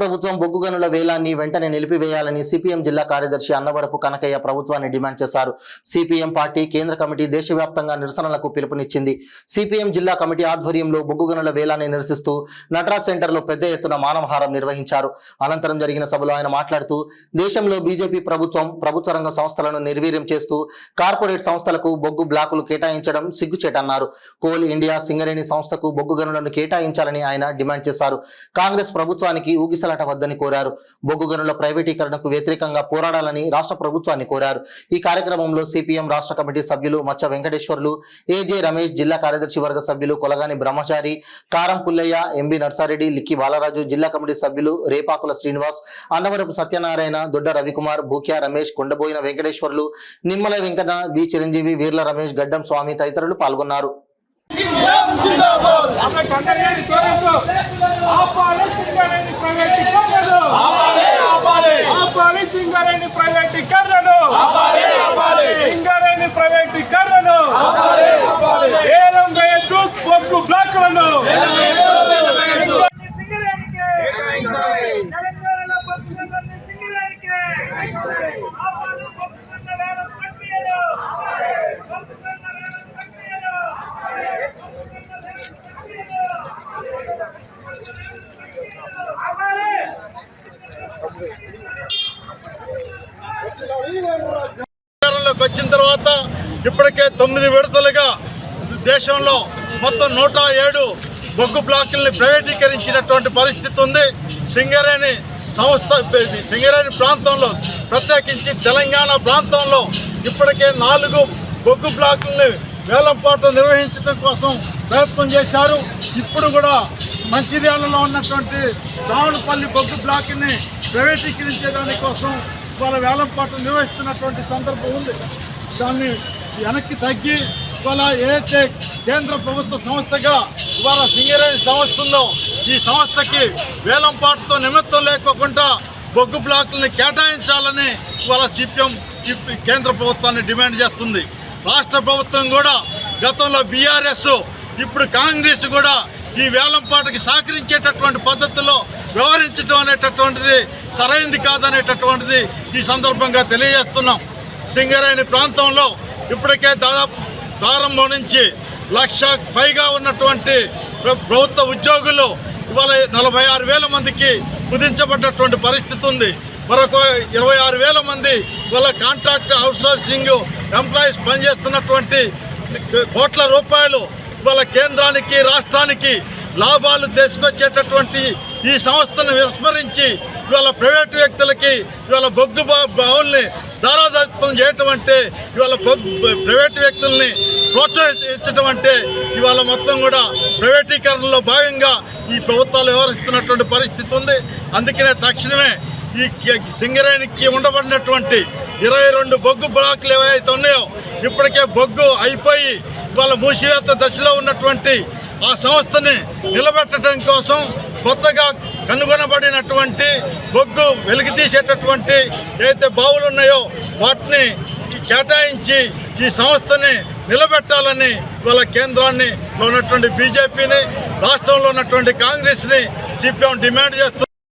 ప్రభుత్వం బొగ్గు గనుల వేలాన్ని వెంటనే నిలిపివేయాలని సిపిఎం జిల్లా కార్యదర్శి అన్నవరపు కనకయ్య ప్రభుత్వాన్ని డిమాండ్ చేశారు. సిపిఎం పార్టీ కేంద్ర కమిటీ దేశవ్యాప్తంగా నిరసనలకు పిలుపునిచ్చింది. సిపిఎం జిల్లా కమిటీ ఆధ్వర్యంలో బొగ్గు గనుల వేలాన్ని నిరసిస్తూ నటరాజ్ సెంటర్లో పెద్ద ఎత్తున మానవహారం నిర్వహించారు. అనంతరం జరిగిన సభలో ఆయన మాట్లాడుతూ దేశంలో బీజేపీ ప్రభుత్వం ప్రభుత్వ రంగ సంస్థలను నిర్వీర్యం చేస్తూ కార్పొరేట్ సంస్థలకు బొగ్గు బ్లాకులు కేటాయించడం సిగ్గుచేటన్నారు. కోల్ ఇండియా సింగరేణి సంస్థకు బొగ్గు గనులను కేటాయించాలని ఆయన డిమాండ్ చేశారు. కాంగ్రెస్ ప్రభుత్వానికి ఊగిసలాట వద్దని కోరారు. బొగ్గు గనుల ప్రైవేటీకరణకు వ్యతిరేకంగా పోరాడాలని రాష్ట్ర ప్రభుత్వాన్ని కోరారు. ఈ కార్యక్రమంలో సిపిఎం రాష్ట్ర కమిటీ సభ్యులు మచ్చ వెంకటేశ్వర్లు, ఏజే రమేష్, జిల్లా కార్యదర్శి వర్గ సభ్యులు కొలగాని బ్రహ్మచారి, కారం పుల్లయ్య, ఎంబి నర్సారెడ్డి, లిక్కి బాలరాజు, జిల్లా కమిటీ సభ్యులు రేపాకుల శ్రీనివాస్, అన్నవరపు సత్యనారాయణ, దొడ్డ రవికుమార్, భూక్యా రమేష్, కొండబోయిన వెంకటేశ్వర్లు, నిమ్మల వెంకట, బి చిరంజీవి, వీర్ల రమేష్, గడ్డం స్వామి తదితరులు పాల్గొన్నారు. వచ్చిన తర్వాత ఇప్పటికే 9 విడతలుగా దేశంలో మొత్తం 107 బొగ్గు బ్లాకుల్ని ప్రైవేటీకరించినటువంటి పరిస్థితి ఉంది. సింగరేణి ప్రాంతంలో ప్రత్యేకించి తెలంగాణ ప్రాంతంలో ఇప్పటికే 4 బొగ్గు బ్లాకుల్ని వేలంపాట నిర్వహించడం కోసం ప్రయత్నం చేశారు. ఇప్పుడు కూడా మంచిర్యాలలో ఉన్నటువంటి రావణపల్లి బొగ్గు బ్లాక్ని ప్రైవేటీకరించే దానికోసం వాళ్ళ వేలంపాట నిర్వహిస్తున్నటువంటి సందర్భం ఉంది. దాన్ని వెనక్కి తగ్గి ఇవాళ ఏదైతే కేంద్ర ప్రభుత్వ సంస్థగా ఇవాళ సింగరేణి సంస్థ ఉందో ఈ సంస్థకి వేలంపాటతో నిమిత్తం లేకోకుండా బొగ్గు బ్లాకుల్ని కేటాయించాలని ఇవాళ సిపిఎం కేంద్ర ప్రభుత్వాన్ని డిమాండ్ చేస్తుంది. రాష్ట్ర ప్రభుత్వం కూడా గతంలో బీఆర్ఎస్, ఇప్పుడు కాంగ్రెస్ కూడా ఈ వేలంపాటకి సహకరించేటటువంటి పద్ధతిలో వ్యవహరించడం అనేటటువంటిది సరైంది కాదనేటటువంటిది ఈ సందర్భంగా తెలియజేస్తున్నాం. సింగరేణి ప్రాంతంలో ఇప్పటికే దాదాపు ప్రారంభం నుంచి 1,00,000 పైగా ఉన్నటువంటి ప్రభుత్వ ఉద్యోగులు ఇవాళ 46,000 మందికి కుదించబడ్డటువంటి పరిస్థితి ఉంది. మరొక 26,000 మంది ఇవాళ కాంట్రాక్ట్ అవుట్సోర్సింగ్ ఎంప్లాయీస్ పనిచేస్తున్నటువంటి కోట్ల రూపాయలు ఇవాళ కేంద్రానికి రాష్ట్రానికి లాభాలు తీసుకొచ్చేటటువంటి ఈ సంస్థను విస్మరించి ఇవాళ ప్రైవేటు వ్యక్తులకి ఇవాళ బొగ్గు బావుల్ని దారాదత్తం చేయటం అంటే ఇవాళ ప్రైవేటు వ్యక్తుల్ని ప్రోత్సహించడం అంటే ఇవాళ మొత్తం కూడా ప్రైవేటీకరణలో భాగంగా ఈ ప్రభుత్వాలు వ్యవహరిస్తున్నటువంటి పరిస్థితి ఉంది. అందుకనే తక్షణమే ఈ సింగరేణికి ఉండబడినటువంటి 22 బొగ్గు బ్లాకులు ఏవైతే ఉన్నాయో ఇప్పటికే బొగ్గు అయిపోయి ఇవాళ మూసివేత దశలో ఉన్నటువంటి ఆ సంస్థని నిలబెట్టడం కోసం కొత్తగా కనుగొనబడినటువంటి బొగ్గు వెలికితీసేటటువంటి ఏదైతే బావులు ఉన్నాయో వాటిని కేటాయించి ఈ సంస్థని నిలబెట్టాలని ఇవాళ కేంద్రాన్ని ఉన్నటువంటి బీజేపీని, రాష్ట్రంలో ఉన్నటువంటి కాంగ్రెస్ని సిపిఎం డిమాండ్ చేస్తుంది.